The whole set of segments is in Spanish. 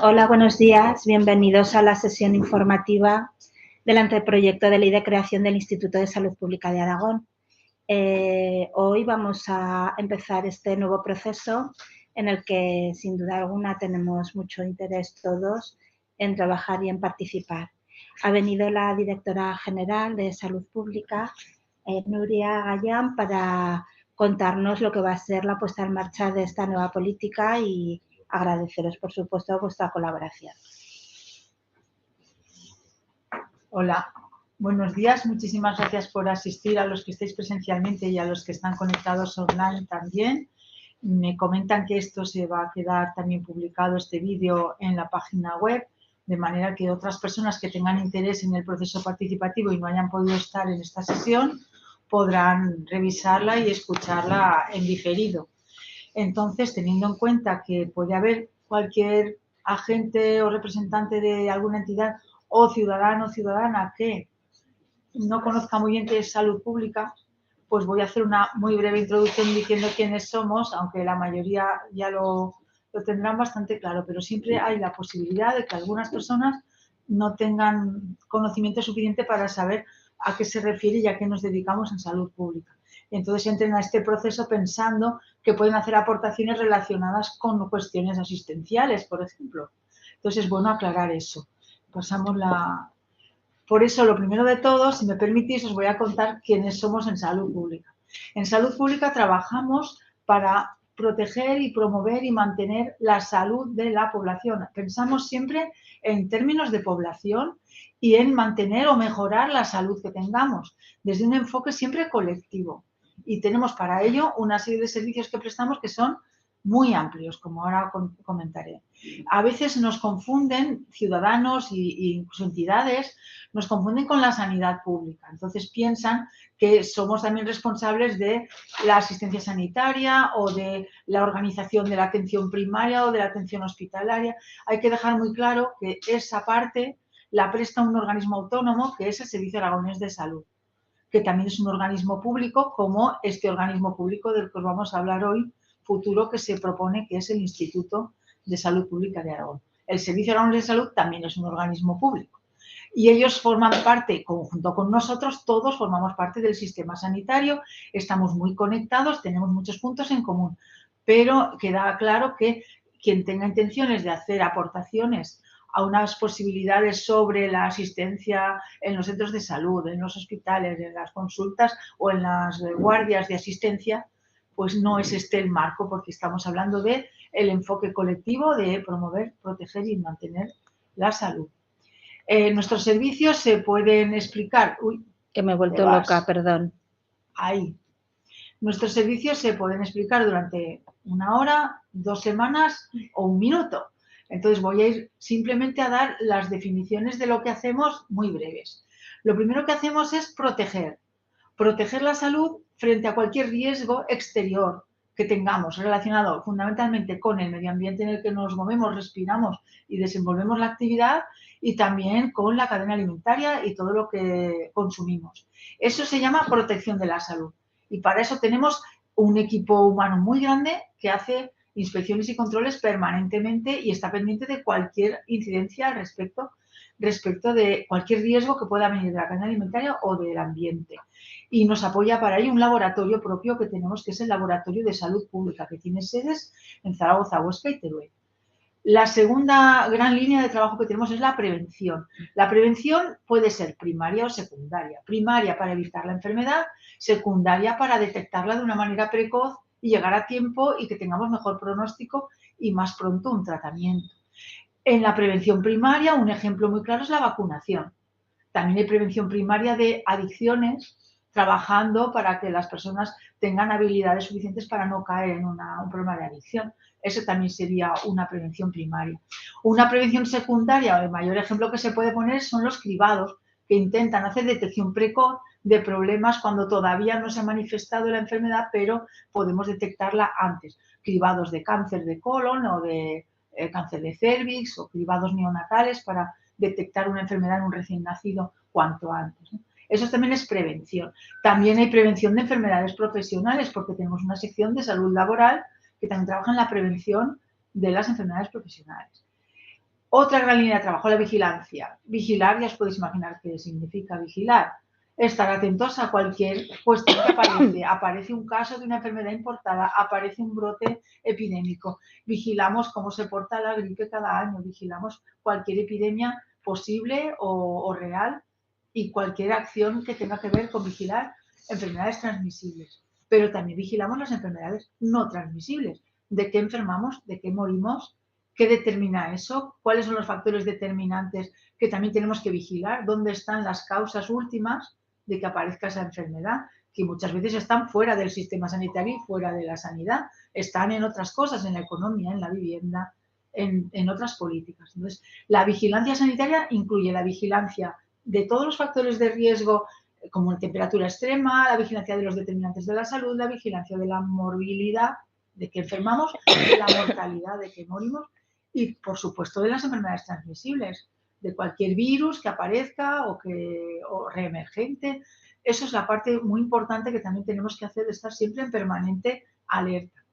Hola, buenos días. Bienvenidos a la sesión informativa del anteproyecto de ley de creación del Instituto de Salud Pública de Aragón. Hoy vamos a empezar este nuevo proceso en el que, sin duda alguna, tenemos mucho interés todos en trabajar y en participar. Ha venido la directora general de Salud Pública, Nuria Gayán, para contarnos lo que va a ser la puesta en marcha de esta nueva política y agradeceros, por supuesto, vuestra colaboración. Hola, buenos días. Muchísimas gracias por asistir, a los que estáis presencialmente y a los que están conectados online también. Me comentan que esto se va a quedar también publicado, este vídeo, en la página web, de manera que otras personas que tengan interés en el proceso participativo y no hayan podido estar en esta sesión podrán revisarla y escucharla en diferido. Entonces, teniendo en cuenta que puede haber cualquier agente o representante de alguna entidad o ciudadano o ciudadana que no conozca muy bien qué es salud pública, pues voy a hacer una muy breve introducción diciendo quiénes somos, aunque la mayoría ya lo tendrán bastante claro, pero siempre hay la posibilidad de que algunas personas no tengan conocimiento suficiente para saber a qué se refiere y a qué nos dedicamos en salud pública. Entonces entren a este proceso pensando que pueden hacer aportaciones relacionadas con cuestiones asistenciales, por ejemplo. Entonces es bueno aclarar eso. Pasamos la... Por eso, lo primero de todo, si me permitís, os voy a contar quiénes somos en salud pública. En salud pública trabajamos para proteger y promover y mantener la salud de la población. Pensamos siempre en términos de población y en mantener o mejorar la salud que tengamos, desde un enfoque siempre colectivo. Y tenemos para ello una serie de servicios que prestamos que son muy amplios, como ahora comentaré. A veces nos confunden ciudadanos e incluso entidades, nos confunden con la sanidad pública. Entonces piensan que somos también responsables de la asistencia sanitaria o de la organización de la atención primaria o de la atención hospitalaria. Hay que dejar muy claro que esa parte la presta un organismo autónomo, que es el Servicio Aragonés de Salud, que también es un organismo público, como este organismo público del que os vamos a hablar hoy, futuro, que se propone, que es el Instituto de Salud Pública de Aragón. El Servicio Aragonés de Salud también es un organismo público. Y ellos forman parte, junto con nosotros, todos formamos parte del sistema sanitario, estamos muy conectados, tenemos muchos puntos en común, pero queda claro que quien tenga intenciones de hacer aportaciones a unas posibilidades sobre la asistencia en los centros de salud, en los hospitales, en las consultas o en las guardias de asistencia, pues no es este el marco, porque estamos hablando del enfoque colectivo de promover, proteger y mantener la salud. Nuestros servicios se pueden explicar... Uy, que me he vuelto loca, perdón. Ahí. Nuestros servicios se pueden explicar durante 1 hora, 2 semanas o 1 minuto. Entonces voy a ir simplemente a dar las definiciones de lo que hacemos muy breves. Lo primero que hacemos es proteger la salud frente a cualquier riesgo exterior que tengamos relacionado fundamentalmente con el medio ambiente en el que nos movemos, respiramos y desenvolvemos la actividad, y también con la cadena alimentaria y todo lo que consumimos. Eso se llama protección de la salud, y para eso tenemos un equipo humano muy grande que hace inspecciones y controles permanentemente y está pendiente de cualquier incidencia al respecto de cualquier riesgo que pueda venir de la cadena alimentaria o del ambiente. Y nos apoya para ello un laboratorio propio que tenemos, que es el Laboratorio de Salud Pública, que tiene sedes en Zaragoza, Huesca y Teruel. La segunda gran línea de trabajo que tenemos es la prevención. La prevención puede ser primaria o secundaria. Primaria para evitar la enfermedad, secundaria para detectarla de una manera precoz y llegar a tiempo y que tengamos mejor pronóstico y más pronto un tratamiento. En la prevención primaria, un ejemplo muy claro es la vacunación. También hay prevención primaria de adicciones, trabajando para que las personas tengan habilidades suficientes para no caer en un problema de adicción. Eso también sería una prevención primaria. Una prevención secundaria, o el mayor ejemplo que se puede poner, son los cribados, que intentan hacer detección precoz de problemas cuando todavía no se ha manifestado la enfermedad, pero podemos detectarla antes. Cribados de cáncer de colon o de cáncer de cervix, o cribados neonatales para detectar una enfermedad en un recién nacido cuanto antes, ¿no? Eso también es prevención. También hay prevención de enfermedades profesionales, porque tenemos una sección de salud laboral que también trabaja en la prevención de las enfermedades profesionales. Otra gran línea de trabajo, la vigilancia. Vigilar, ya os podéis imaginar qué significa vigilar. Estar atentos a cualquier cuestión que aparece. Aparece un caso de una enfermedad importada, aparece un brote epidémico. Vigilamos cómo se porta la gripe cada año, vigilamos cualquier epidemia posible o real y cualquier acción que tenga que ver con vigilar enfermedades transmisibles. Pero también vigilamos las enfermedades no transmisibles. ¿De qué enfermamos? ¿De qué morimos? ¿Qué determina eso? ¿Cuáles son los factores determinantes que también tenemos que vigilar? ¿Dónde están las causas últimas de que aparezca esa enfermedad? Que muchas veces están fuera del sistema sanitario y fuera de la sanidad. Están en otras cosas, en la economía, en la vivienda, en otras políticas. Entonces, la vigilancia sanitaria incluye la vigilancia de todos los factores de riesgo, como la temperatura extrema, la vigilancia de los determinantes de la salud, la vigilancia de la morbilidad, de que enfermamos, de la mortalidad, de que morimos, y, por supuesto, de las enfermedades transmisibles, de cualquier virus que aparezca o reemergente. Eso es la parte muy importante que también tenemos que hacer, de estar siempre en permanente alerta.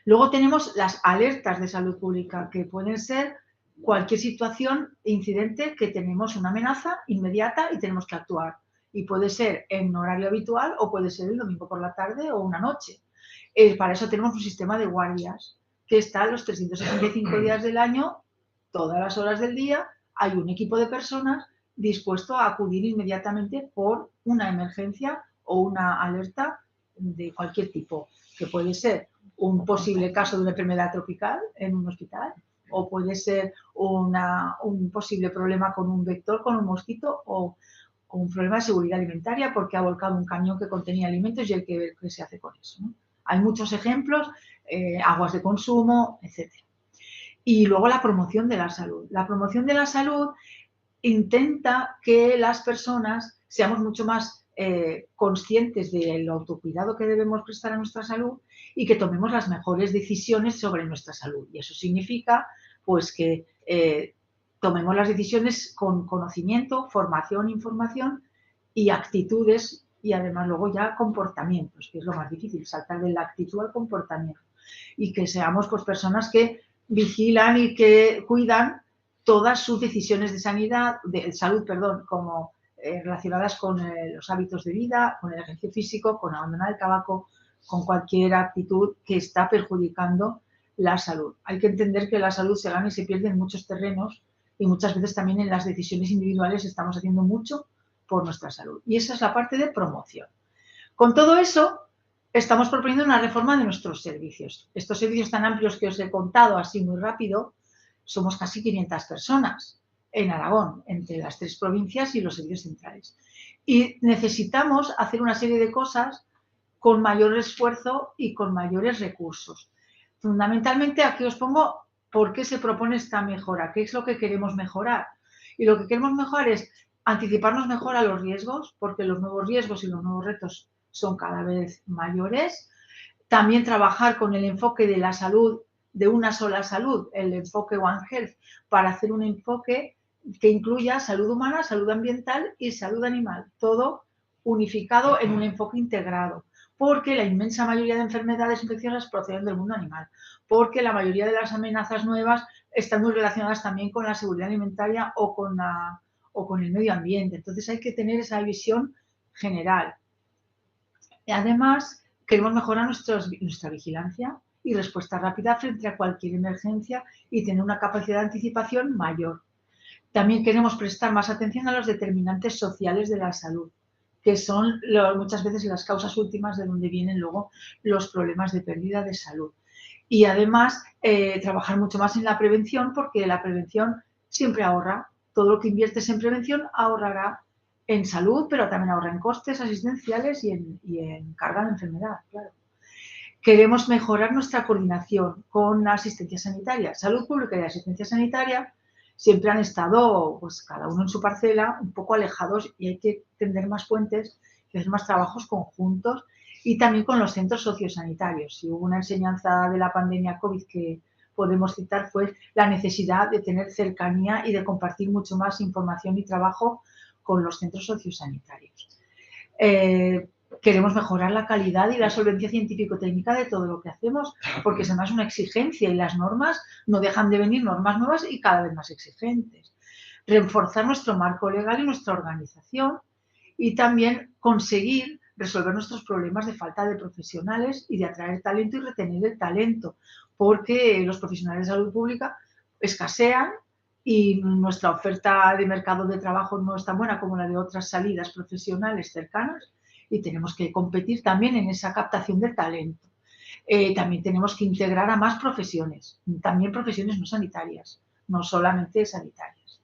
Luego tenemos las alertas de salud pública, que pueden ser cualquier situación e incidente que tenemos una amenaza inmediata y tenemos que actuar. Y puede ser en horario habitual o puede ser el domingo por la tarde o una noche. Para eso tenemos un sistema de guardias que está los 365 días del año, todas las horas del día. Hay un equipo de personas dispuesto a acudir inmediatamente por una emergencia o una alerta de cualquier tipo, que puede ser un posible caso de una enfermedad tropical en un hospital, o puede ser un posible problema con un vector, con un mosquito, o un problema de seguridad alimentaria porque ha volcado un camión que contenía alimentos y hay que ver qué se hace con eso, ¿no? Hay muchos ejemplos, aguas de consumo, etc. Y luego la promoción de la salud. La promoción de la salud intenta que las personas seamos mucho más conscientes del autocuidado que debemos prestar a nuestra salud y que tomemos las mejores decisiones sobre nuestra salud. Y eso significa, pues, que tomemos las decisiones con conocimiento, formación, información y actitudes y además luego ya comportamientos, que es lo más difícil, saltar de la actitud al comportamiento. Y que seamos, pues, personas que vigilan y que cuidan todas sus decisiones de salud, como relacionadas con los hábitos de vida, con el ejercicio físico, con abandonar el tabaco, con cualquier actitud que está perjudicando la salud. Hay que entender que la salud se gana y se pierde en muchos terrenos y muchas veces también en las decisiones individuales estamos haciendo mucho por nuestra salud. Y esa es la parte de promoción. Con todo eso, estamos proponiendo una reforma de nuestros servicios. Estos servicios tan amplios que os he contado así muy rápido, somos casi 500 personas en Aragón, entre las 3 provincias y los servicios centrales. Y necesitamos hacer una serie de cosas con mayor esfuerzo y con mayores recursos. Fundamentalmente, aquí os pongo por qué se propone esta mejora, qué es lo que queremos mejorar. Y lo que queremos mejorar es anticiparnos mejor a los riesgos, porque los nuevos riesgos y los nuevos retos son cada vez mayores. También trabajar con el enfoque de la salud, de una sola salud, el enfoque One Health, para hacer un enfoque que incluya salud humana, salud ambiental y salud animal, todo unificado en un enfoque integrado, porque la inmensa mayoría de enfermedades infecciosas proceden del mundo animal, porque la mayoría de las amenazas nuevas están muy relacionadas también con la seguridad alimentaria o con el medio ambiente. Entonces hay que tener esa visión general. Y además, queremos mejorar nuestra vigilancia y respuesta rápida frente a cualquier emergencia y tener una capacidad de anticipación mayor. También queremos prestar más atención a los determinantes sociales de la salud, que son muchas veces las causas últimas de donde vienen luego los problemas de pérdida de salud. Y además, trabajar mucho más en la prevención, porque la prevención siempre ahorra. Todo lo que inviertes en prevención ahorrará en salud, pero también ahorra en costes asistenciales y en carga de enfermedad, claro. Queremos mejorar nuestra coordinación con la asistencia sanitaria. Salud pública y asistencia sanitaria siempre han estado, pues, cada uno en su parcela, un poco alejados, y hay que tender más puentes y hacer más trabajos conjuntos, y también con los centros sociosanitarios. Si hubo una enseñanza de la pandemia COVID que podemos citar, fue la necesidad de tener cercanía y de compartir mucho más información y trabajo con los centros sociosanitarios. queremos mejorar la calidad y la solvencia científico-técnica de todo lo que hacemos, porque es además una exigencia y las normas no dejan de venir, normas nuevas y cada vez más exigentes. Reforzar nuestro marco legal y nuestra organización y también conseguir resolver nuestros problemas de falta de profesionales y de atraer talento y retener el talento, porque los profesionales de salud pública escasean y nuestra oferta de mercado de trabajo no es tan buena como la de otras salidas profesionales cercanas y tenemos que competir también en esa captación del talento. También tenemos que integrar a más profesiones, también profesiones no sanitarias, no solamente sanitarias.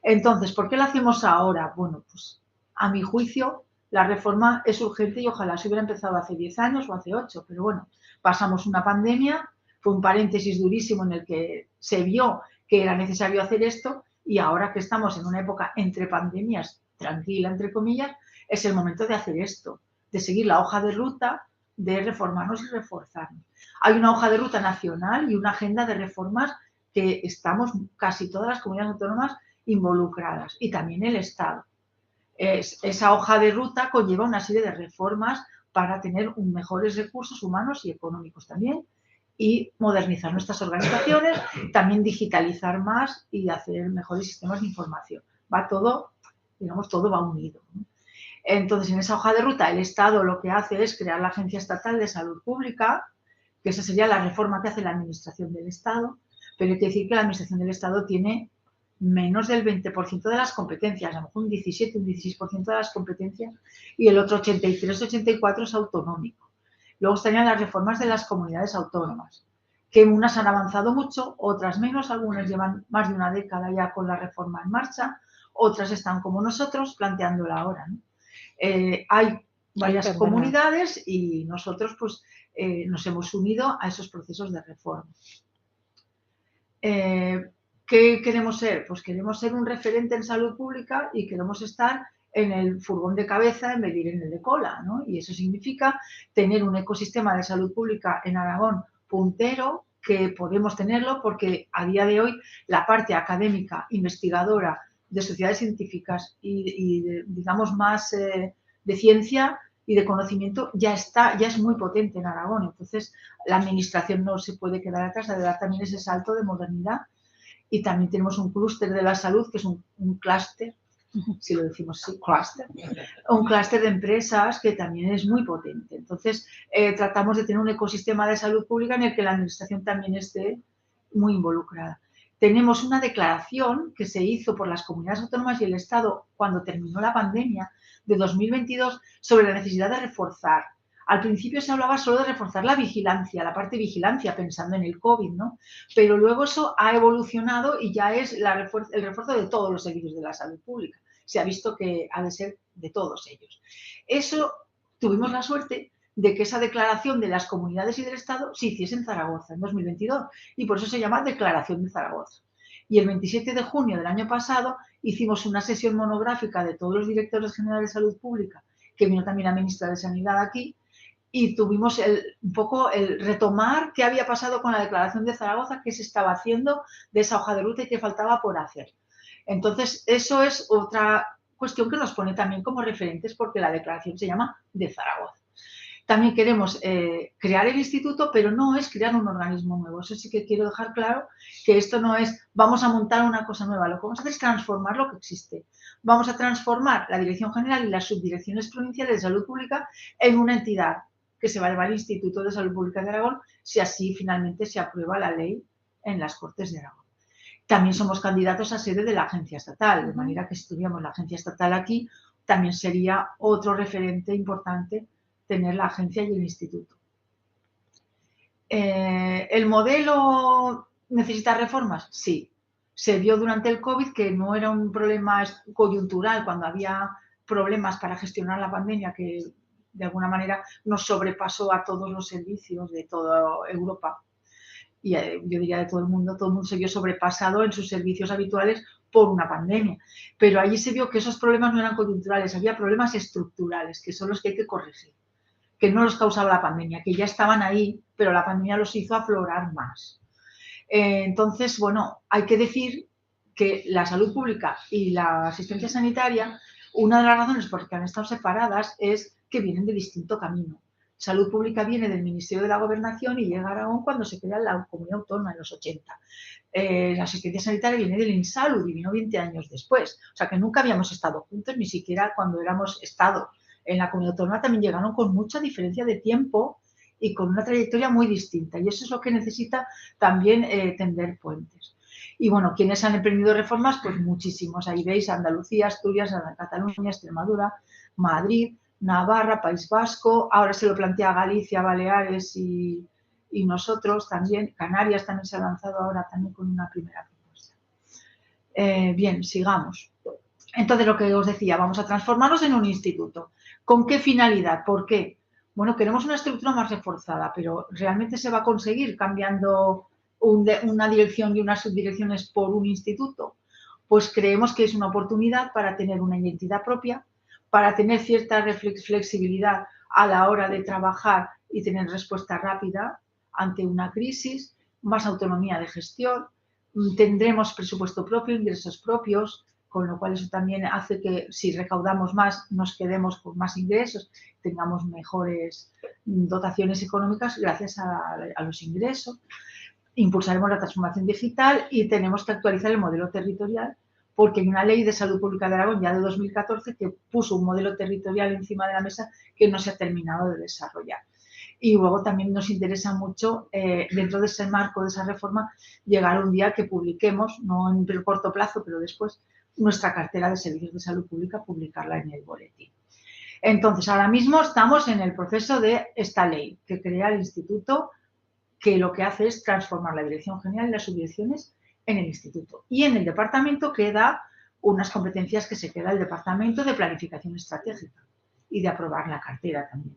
Entonces, ¿por qué lo hacemos ahora? Bueno, pues a mi juicio la reforma es urgente y ojalá se hubiera empezado hace 10 años o hace 8, pero bueno, pasamos una pandemia, fue un paréntesis durísimo en el que se vio que era necesario hacer esto y ahora que estamos en una época entre pandemias, tranquila entre comillas, es el momento de hacer esto, de seguir la hoja de ruta, de reformarnos y reforzarnos. Hay una hoja de ruta nacional y una agenda de reformas que estamos casi todas las comunidades autónomas involucradas y también el Estado. Esa hoja de ruta conlleva una serie de reformas para tener mejores recursos humanos y económicos también y modernizar nuestras organizaciones, también digitalizar más y hacer mejores sistemas de información. Va todo, digamos, todo va unido, ¿no? Entonces, en esa hoja de ruta, el Estado lo que hace es crear la Agencia Estatal de Salud Pública, que esa sería la reforma que hace la Administración del Estado, pero hay que decir que la Administración del Estado tiene menos del 20% de las competencias, a lo mejor un 17, un 16% de las competencias, y el otro 83-84% es autonómico. Luego estarían las reformas de las comunidades autónomas, que unas han avanzado mucho, otras menos, algunas llevan más de una década ya con la reforma en marcha, otras están como nosotros planteándola ahora, ¿no? Hay varias comunidades y nosotros pues nos hemos unido a esos procesos de reforma. ¿Qué queremos ser? Pues queremos ser un referente en salud pública y queremos estar en el furgón de cabeza en vez de ir en el de cola, ¿no? Y eso significa tener un ecosistema de salud pública en Aragón puntero, que podemos tenerlo porque a día de hoy la parte académica, investigadora, de sociedades científicas y digamos, más de ciencia y de conocimiento ya es muy potente en Aragón. Entonces, la administración no se puede quedar atrás, de dar también ese salto de modernidad. Y también tenemos un clúster de la salud, que es un clúster, si lo decimos así, clúster, un clúster de empresas que también es muy potente. Entonces, tratamos de tener un ecosistema de salud pública en el que la administración también esté muy involucrada. Tenemos una declaración que se hizo por las comunidades autónomas y el Estado cuando terminó la pandemia de 2022 sobre la necesidad de reforzar. Al principio se hablaba solo de reforzar la vigilancia, la parte de vigilancia, pensando en el COVID, ¿no? Pero luego eso ha evolucionado y ya es el refuerzo de todos los servicios de la salud pública. Se ha visto que ha de ser de todos ellos. Eso tuvimos la suerte de que esa declaración de las comunidades y del Estado se hiciese en Zaragoza en 2022 y por eso se llama Declaración de Zaragoza. Y el 27 de junio del año pasado hicimos una sesión monográfica de todos los directores generales de salud pública, que vino también la ministra de Sanidad aquí, y tuvimos un poco el retomar qué había pasado con la Declaración de Zaragoza, qué se estaba haciendo de esa hoja de ruta y qué faltaba por hacer. Entonces, eso es otra cuestión que nos pone también como referentes porque la declaración se llama de Zaragoza. También queremos crear el instituto, pero no es crear un organismo nuevo. Eso sí que quiero dejar claro, que esto no es vamos a montar una cosa nueva. Lo que vamos a hacer es transformar lo que existe. Vamos a transformar la Dirección General y las subdirecciones provinciales de salud pública en una entidad que se va a llamar Instituto de Salud Pública de Aragón, si así finalmente se aprueba la ley en las Cortes de Aragón. También somos candidatos a sede de la agencia estatal, de manera que si tuviéramos la agencia estatal aquí, también sería otro referente importante tener la agencia y el instituto. ¿El modelo necesita reformas? Sí. Se vio durante el COVID que no era un problema coyuntural cuando había problemas para gestionar la pandemia que de alguna manera nos sobrepasó a todos los servicios de toda Europa y yo diría de todo el mundo se vio sobrepasado en sus servicios habituales por una pandemia. Pero allí se vio que esos problemas no eran coyunturales, había problemas estructurales, que son los que hay que corregir, que no los causaba la pandemia, que ya estaban ahí, pero la pandemia los hizo aflorar más. Entonces, bueno, hay que decir que la salud pública y la asistencia sanitaria Una de las razones por las que han estado separadas es que vienen de distinto camino. Salud Pública viene del Ministerio de la Gobernación y llega a Aragón cuando se crea la Comunidad Autónoma en los 80. La asistencia sanitaria viene del INSALUD y vino 20 años después. O sea que nunca habíamos estado juntos, ni siquiera cuando éramos Estado. En la Comunidad Autónoma también llegaron con mucha diferencia de tiempo y con una trayectoria muy distinta. Y eso es lo que necesita también tender puentes. Y bueno, ¿quiénes han emprendido reformas? Pues muchísimos. Ahí veis Andalucía, Asturias, Cataluña, Extremadura, Madrid, Navarra, País Vasco. Ahora se lo plantea Galicia, Baleares y nosotros también. Canarias también se ha lanzado ahora también con una primera propuesta. Bien, sigamos. Entonces, lo que os decía, vamos a transformarnos en un instituto. ¿Con qué finalidad? ¿Por qué? Bueno, queremos una estructura más reforzada, pero ¿realmente se va a conseguir cambiando una dirección y unas subdirecciones por un instituto? Pues creemos que es una oportunidad para tener una identidad propia, para tener cierta flexibilidad a la hora de trabajar y tener respuesta rápida ante una crisis, más autonomía de gestión, tendremos presupuesto propio, ingresos propios, con lo cual eso también hace que si recaudamos más nos quedemos con más ingresos, tengamos mejores dotaciones económicas gracias a los ingresos. Impulsaremos la transformación digital y tenemos que actualizar el modelo territorial porque hay una ley de salud pública de Aragón ya de 2014 que puso un modelo territorial encima de la mesa que no se ha terminado de desarrollar. Y luego también nos interesa mucho, dentro de ese marco de esa reforma, llegar un día que publiquemos, no en el corto plazo, pero después, nuestra cartera de servicios de salud pública, publicarla en el boletín. Entonces, ahora mismo estamos en el proceso de esta ley que crea el instituto, que lo que hace es transformar la dirección general y las subdirecciones en el instituto. Y en el departamento queda unas competencias que se queda el departamento de planificación estratégica y de aprobar la cartera también.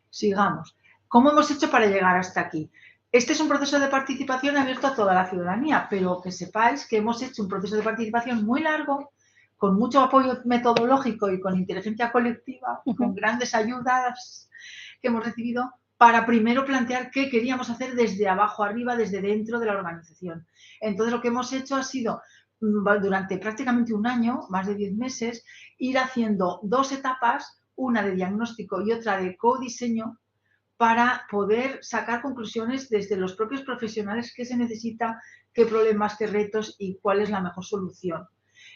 Sigamos. ¿Cómo hemos hecho para llegar hasta aquí? Este es un proceso de participación abierto a toda la ciudadanía, pero que sepáis que hemos hecho un proceso de participación muy largo, con mucho apoyo metodológico y con inteligencia colectiva, con grandes ayudas que hemos recibido, para primero plantear qué queríamos hacer desde abajo arriba, desde dentro de la organización. Entonces, lo que hemos hecho ha sido, durante prácticamente un año, más de 10 meses, ir haciendo 2 etapas, una de diagnóstico y otra de codiseño, para poder sacar conclusiones desde los propios profesionales qué se necesita, qué problemas, qué retos y cuál es la mejor solución.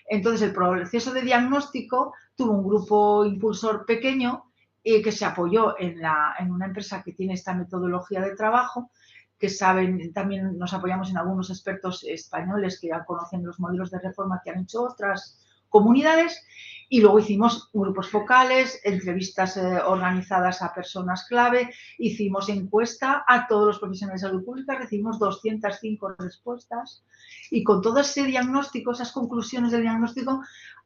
Entonces, el proceso de diagnóstico tuvo un grupo impulsor pequeño que se apoyó en una empresa que tiene esta metodología de trabajo, que saben, también nos apoyamos en algunos expertos españoles que ya conocen los modelos de reforma que han hecho otras comunidades, y luego hicimos grupos focales, entrevistas organizadas a personas clave, hicimos encuesta a todos los profesionales de salud pública, recibimos 205 respuestas y con todo ese diagnóstico, esas conclusiones del diagnóstico,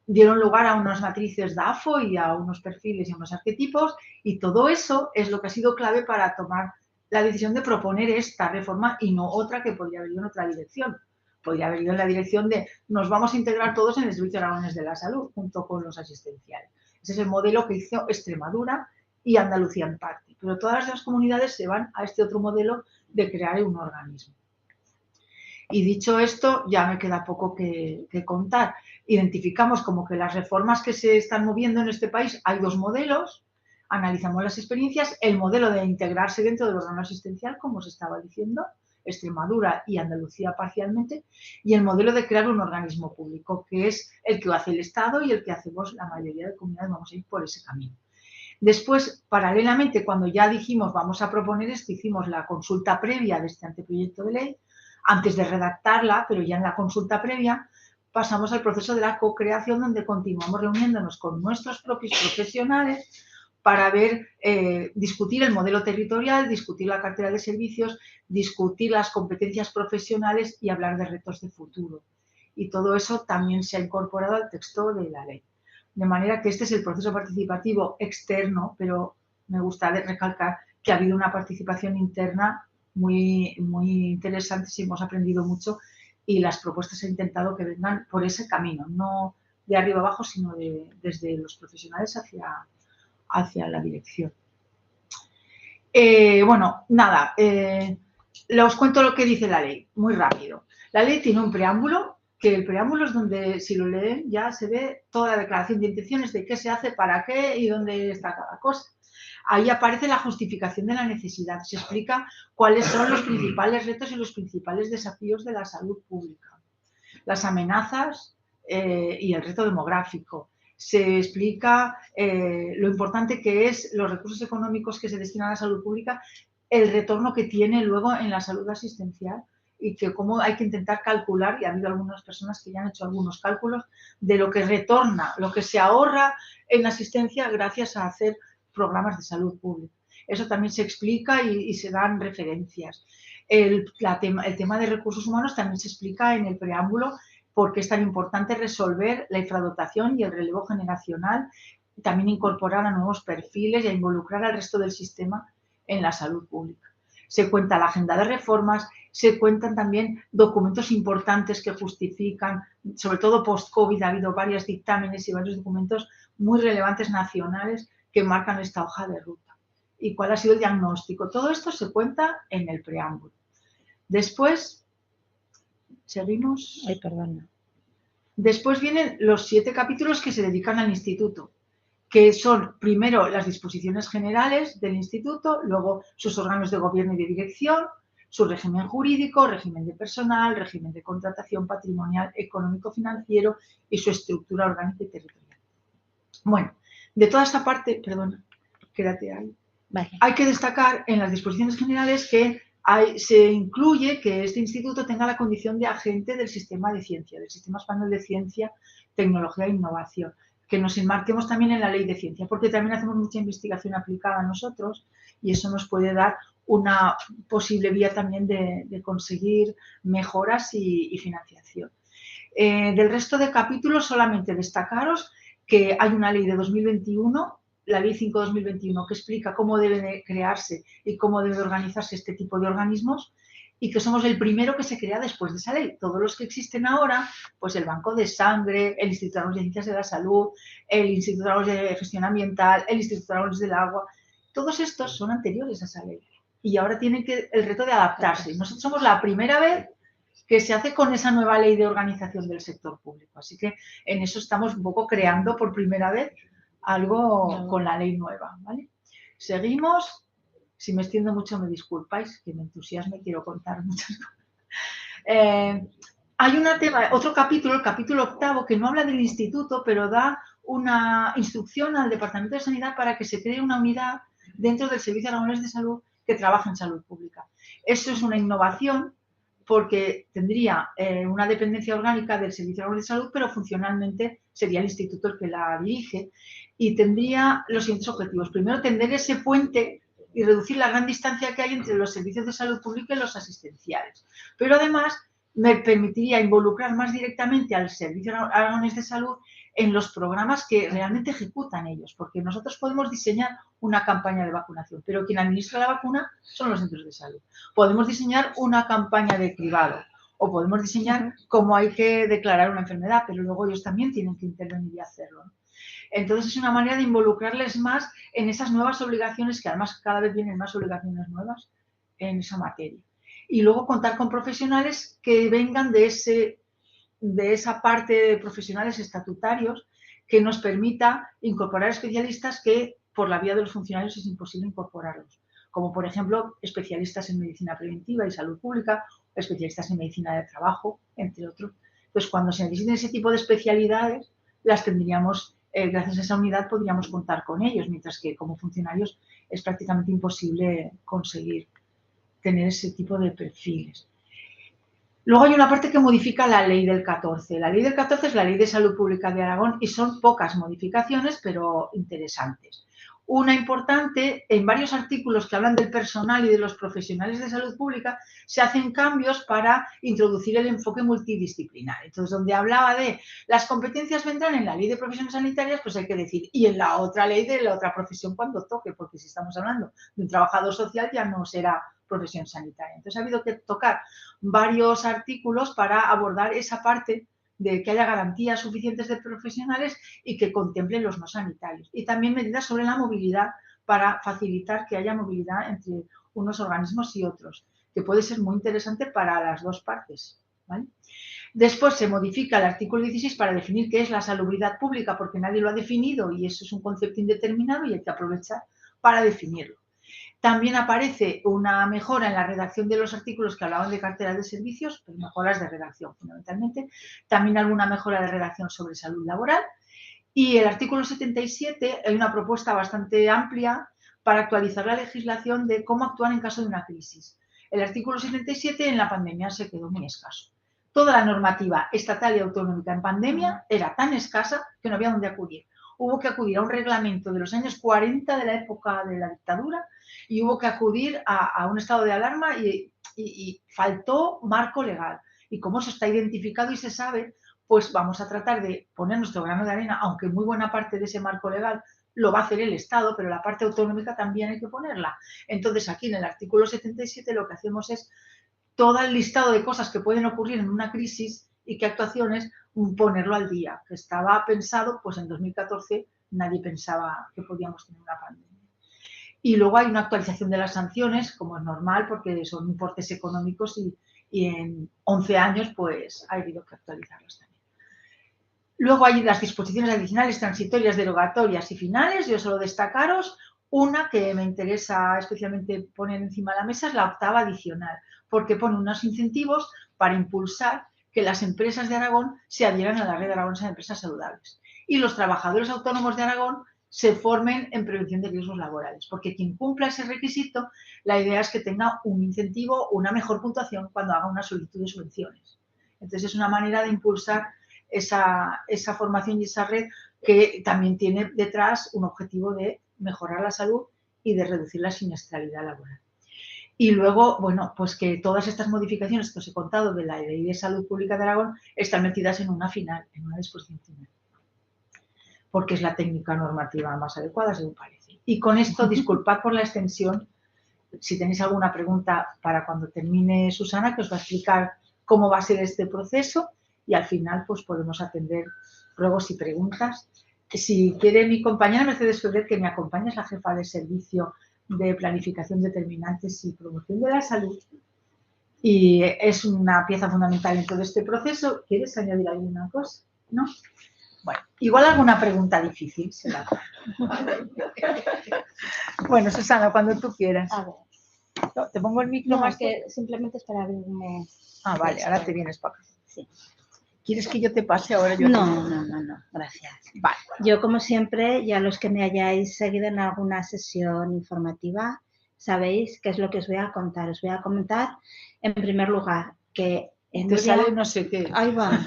dieron lugar a unas matrices DAFO y a unos perfiles y a unos arquetipos, y todo eso es lo que ha sido clave para tomar la decisión de proponer esta reforma y no otra que podría haber ido en otra dirección. Podría haber ido en la dirección de nos vamos a integrar todos en el Servicio Aragonés de la Salud junto con los asistenciales. Ese es el modelo que hizo Extremadura y Andalucía en parte. Pero todas las demás comunidades se van a este otro modelo de crear un organismo. Y dicho esto, ya me queda poco que contar. Identificamos como que las reformas que se están moviendo en este país, hay 2 modelos, analizamos las experiencias, el modelo de integrarse dentro del órgano asistencial, como os estaba diciendo, Extremadura y Andalucía parcialmente, y el modelo de crear un organismo público, que es el que hace el Estado y el que hacemos la mayoría de comunidades, vamos a ir por ese camino. Después, paralelamente, cuando ya dijimos vamos a proponer esto, hicimos la consulta previa de este anteproyecto de ley, antes de redactarla, pero ya en la consulta previa, pasamos al proceso de la co-creación, donde continuamos reuniéndonos con nuestros propios profesionales para ver, discutir el modelo territorial, discutir la cartera de servicios, discutir las competencias profesionales y hablar de retos de futuro. Y todo eso también se ha incorporado al texto de la ley. De manera que este es el proceso participativo externo, pero me gusta recalcar que ha habido una participación interna muy interesante, sí, hemos aprendido mucho y las propuestas he intentado que vengan por ese camino, no de arriba abajo, sino desde los profesionales hacia la dirección. Bueno, nada, os cuento lo que dice la ley, muy rápido. La ley tiene un preámbulo que el preámbulo es donde, si lo leen, ya se ve toda la declaración de intenciones de qué se hace, para qué y dónde está cada cosa. Ahí aparece la justificación de la necesidad. Se explica cuáles son los principales retos y los principales desafíos de la salud pública. Las amenazas y el reto demográfico. Se explica lo importante que es los recursos económicos que se destinan a la salud pública, el retorno que tiene luego en la salud asistencial y que cómo hay que intentar calcular, y ha habido algunas personas que ya han hecho algunos cálculos, de lo que retorna, lo que se ahorra en asistencia gracias a hacer programas de salud pública. Eso también se explica y se dan referencias. El tema de recursos humanos también se explica en el preámbulo porque es tan importante resolver la infradotación y el relevo generacional, también incorporar a nuevos perfiles y a involucrar al resto del sistema en la salud pública. Se cuenta la agenda de reformas, se cuentan también documentos importantes que justifican, sobre todo post-COVID ha habido varios dictámenes y varios documentos muy relevantes nacionales que marcan esta hoja de ruta. ¿Y cuál ha sido el diagnóstico? Todo esto se cuenta en el preámbulo. Después, seguimos. Ay, perdona. Después vienen los 7 capítulos que se dedican al instituto, que son primero las disposiciones generales del instituto, luego sus órganos de gobierno y de dirección, su régimen jurídico, régimen de personal, régimen de contratación patrimonial, económico, financiero y su estructura orgánica y territorial. Bueno, de toda esta parte, perdona, quédate ahí. Vale. Hay que destacar en las disposiciones generales que se incluye que este instituto tenga la condición de agente del sistema de ciencia, del Sistema Español de Ciencia, Tecnología e Innovación, que nos enmarquemos también en la Ley de Ciencia, porque también hacemos mucha investigación aplicada nosotros y eso nos puede dar una posible vía también de conseguir mejoras y financiación. Del resto de capítulos solamente destacaros que hay una ley de 2021, la Ley 5/2021, que explica cómo debe de crearse y cómo debe de organizarse este tipo de organismos y que somos el primero que se crea después de esa ley. Todos los que existen ahora, pues el Banco de Sangre, el Instituto de Ciencias de la Salud, el Instituto de Gestión Ambiental, el Instituto del Agua, todos estos son anteriores a esa ley y ahora tienen el reto de adaptarse. Nosotros somos la primera vez que se hace con esa nueva ley de organización del sector público. Así que en eso estamos un poco creando por primera vez algo con la ley nueva, ¿vale? Seguimos. Si me extiendo mucho, me disculpáis, que me entusiasme, quiero contar muchas cosas. Hay otro capítulo, el capítulo 8, que no habla del instituto, pero da una instrucción al Departamento de Sanidad para que se cree una unidad dentro del Servicio Aragonés de Salud que trabaja en salud pública. Eso es una innovación porque tendría una dependencia orgánica del Servicio Aragonés de Salud, pero funcionalmente sería el instituto el que la dirige y tendría los siguientes objetivos. Primero, tender ese puente y reducir la gran distancia que hay entre los servicios de salud pública y los asistenciales. Pero además me permitiría involucrar más directamente al Servicio Aragonés de Salud en los programas que realmente ejecutan ellos, porque nosotros podemos diseñar una campaña de vacunación, pero quien administra la vacuna son los centros de salud. Podemos diseñar una campaña de cribado o podemos diseñar cómo hay que declarar una enfermedad, pero luego ellos también tienen que intervenir y hacerlo, ¿no? Entonces es una manera de involucrarles más en esas nuevas obligaciones, que además cada vez vienen más obligaciones nuevas en esa materia. Y luego contar con profesionales que vengan de esa parte de profesionales estatutarios que nos permita incorporar especialistas que por la vía de los funcionarios es imposible incorporarlos, como por ejemplo especialistas en medicina preventiva y salud pública, especialistas en medicina de trabajo, entre otros. Entonces, cuando se necesiten ese tipo de especialidades, las tendríamos, gracias a esa unidad podríamos contar con ellos, mientras que como funcionarios es prácticamente imposible conseguir tener ese tipo de perfiles. Luego hay una parte que modifica la ley del 14. La ley del 14 es la Ley de Salud Pública de Aragón y son pocas modificaciones, pero interesantes. Una importante, en varios artículos que hablan del personal y de los profesionales de salud pública, se hacen cambios para introducir el enfoque multidisciplinar. Entonces, donde hablaba de las competencias vendrán en la Ley de Profesiones Sanitarias, pues hay que decir, y en la otra ley de la otra profesión cuando toque, porque si estamos hablando de un trabajador social ya no será profesión sanitaria. Entonces, ha habido que tocar varios artículos para abordar esa parte de que haya garantías suficientes de profesionales y que contemplen los no sanitarios. Y también medidas sobre la movilidad para facilitar que haya movilidad entre unos organismos y otros, que puede ser muy interesante para las dos partes, ¿vale? Después se modifica el artículo 16 para definir qué es la salubridad pública, porque nadie lo ha definido y eso es un concepto indeterminado y hay que aprovechar para definirlo. También aparece una mejora en la redacción de los artículos que hablaban de cartera de servicios, pero mejoras de redacción fundamentalmente. También alguna mejora de redacción sobre salud laboral. Y el artículo 77 hay una propuesta bastante amplia para actualizar la legislación de cómo actuar en caso de una crisis. El artículo 77 en la pandemia se quedó muy escaso. Toda la normativa estatal y autonómica en pandemia era tan escasa que no había dónde acudir. Hubo que acudir a un reglamento de los años 40 de la época de la dictadura y hubo que acudir a un estado de alarma y faltó marco legal. Y como eso está identificado y se sabe, pues vamos a tratar de poner nuestro grano de arena, aunque muy buena parte de ese marco legal lo va a hacer el Estado, pero la parte autonómica también hay que ponerla. Entonces, aquí en el artículo 77 lo que hacemos es todo el listado de cosas que pueden ocurrir en una crisis y qué actuaciones ponerlo al día, que estaba pensado, pues en 2014 nadie pensaba que podíamos tener una pandemia. Y luego hay una actualización de las sanciones, como es normal, porque son importes económicos y en 11 años pues ha habido que actualizarlas también. Luego hay las disposiciones adicionales, transitorias, derogatorias y finales. Yo solo destacaros una que me interesa especialmente poner encima de la mesa, es la octava adicional, porque pone unos incentivos para impulsar que las empresas de Aragón se adhieran a la red aragonesa de empresas saludables. Y los trabajadores autónomos de Aragón se formen en prevención de riesgos laborales, porque quien cumpla ese requisito, la idea es que tenga un incentivo, una mejor puntuación cuando haga una solicitud de subvenciones. Entonces es una manera de impulsar esa formación y esa red que también tiene detrás un objetivo de mejorar la salud y de reducir la siniestralidad laboral. Y luego, bueno, pues que todas estas modificaciones que os he contado de la Ley de Salud Pública de Aragón están metidas en una final, en una disposición final, porque es la técnica normativa más adecuada, según parece. Y con esto, disculpad por la extensión, si tenéis alguna pregunta para cuando termine Susana, que os va a explicar cómo va a ser este proceso y al final pues podemos atender ruegos y preguntas. Si quiere mi compañera Mercedes Ferrer, que me acompaña, es la jefa de servicio de planificación de determinantes y promoción de la salud y es una pieza fundamental en todo este proceso. ¿Quieres añadir alguna cosa? ¿No? Bueno, igual alguna pregunta difícil será. Bueno, Susana, cuando tú quieras. A ver. ¿Te pongo el micro más? Que simplemente es para abrirme. Ah, vale, ahora te vienes para acá. Sí. ¿Quieres que yo te pase ahora? No, gracias. Vale. Yo, como siempre, ya los que me hayáis seguido en alguna sesión informativa, sabéis qué es lo que os voy a contar. Os voy a comentar, en primer lugar, que en te sale no sé qué. Ahí va.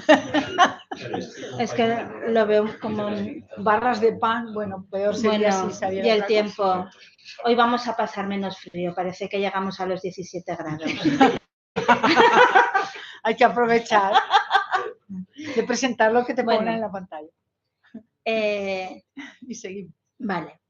Es que lo veo como barras de pan, bueno, peor sería si saliera. Y el tiempo. Cosa. Hoy vamos a pasar menos frío, parece que llegamos a los 17 grados. Hay que aprovechar de presentar lo que te pongan en la pantalla. Y seguimos. Vale.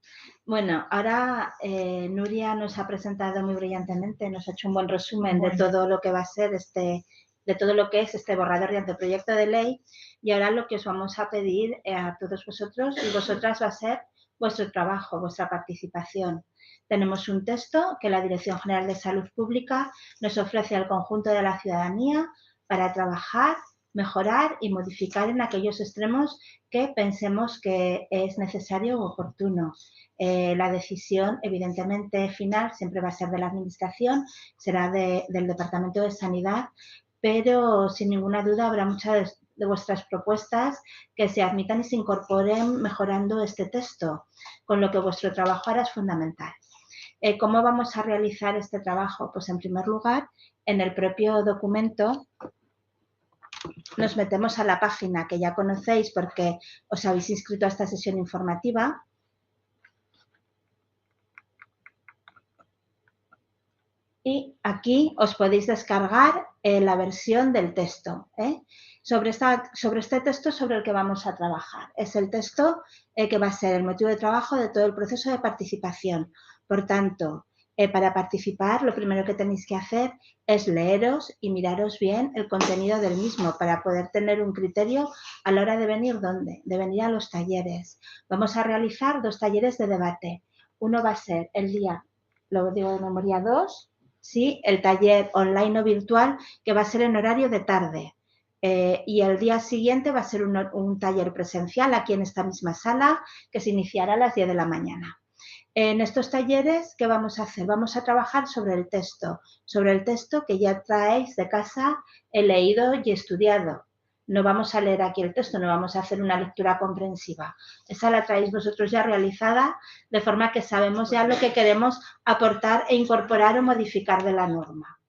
Bueno, ahora Nuria nos ha presentado muy brillantemente, nos ha hecho un buen resumen de todo lo que va a ser de todo lo que es este borrador de anteproyecto de ley, y ahora lo que os vamos a pedir a todos vosotros y vosotras va a ser vuestro trabajo, vuestra participación. Tenemos un texto que la Dirección General de Salud Pública nos ofrece al conjunto de la ciudadanía para trabajar, mejorar y modificar en aquellos extremos que pensemos que es necesario o oportuno. La decisión, evidentemente, final siempre va a ser de la Administración, será del Departamento de Sanidad, pero sin ninguna duda habrá muchas de vuestras propuestas que se admitan y se incorporen mejorando este texto, con lo que vuestro trabajo ahora es fundamental. ¿Cómo vamos a realizar este trabajo? Pues en primer lugar, en el propio documento nos metemos a la página que ya conocéis porque os habéis inscrito a esta sesión informativa. Y aquí os podéis descargar la versión del texto. Sobre este texto sobre el que vamos a trabajar. Es el texto que va a ser el motivo de trabajo de todo el proceso de participación. Por tanto, para participar, lo primero que tenéis que hacer es leeros y miraros bien el contenido del mismo para poder tener un criterio a la hora de venir, ¿dónde? De venir a los talleres. Vamos a realizar 2 talleres de debate. Uno va a ser el día, lo digo de memoria, 2, ¿sí? El taller online o virtual, que va a ser en horario de tarde. Y el día siguiente va a ser un taller presencial aquí en esta misma sala que se iniciará a las 10 de la mañana. En estos talleres, ¿qué vamos a hacer? Vamos a trabajar sobre el texto que ya traéis de casa, leído y estudiado. No vamos a leer aquí el texto, no vamos a hacer una lectura comprensiva. Esa la traéis vosotros ya realizada, de forma que sabemos ya lo que queremos aportar e incorporar o modificar de la norma.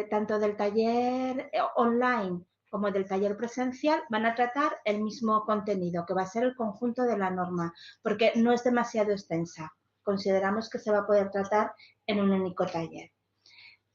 Tanto del taller online como del taller presencial van a tratar el mismo contenido, que va a ser el conjunto de la norma, porque no es demasiado extensa. Consideramos que se va a poder tratar en un único taller.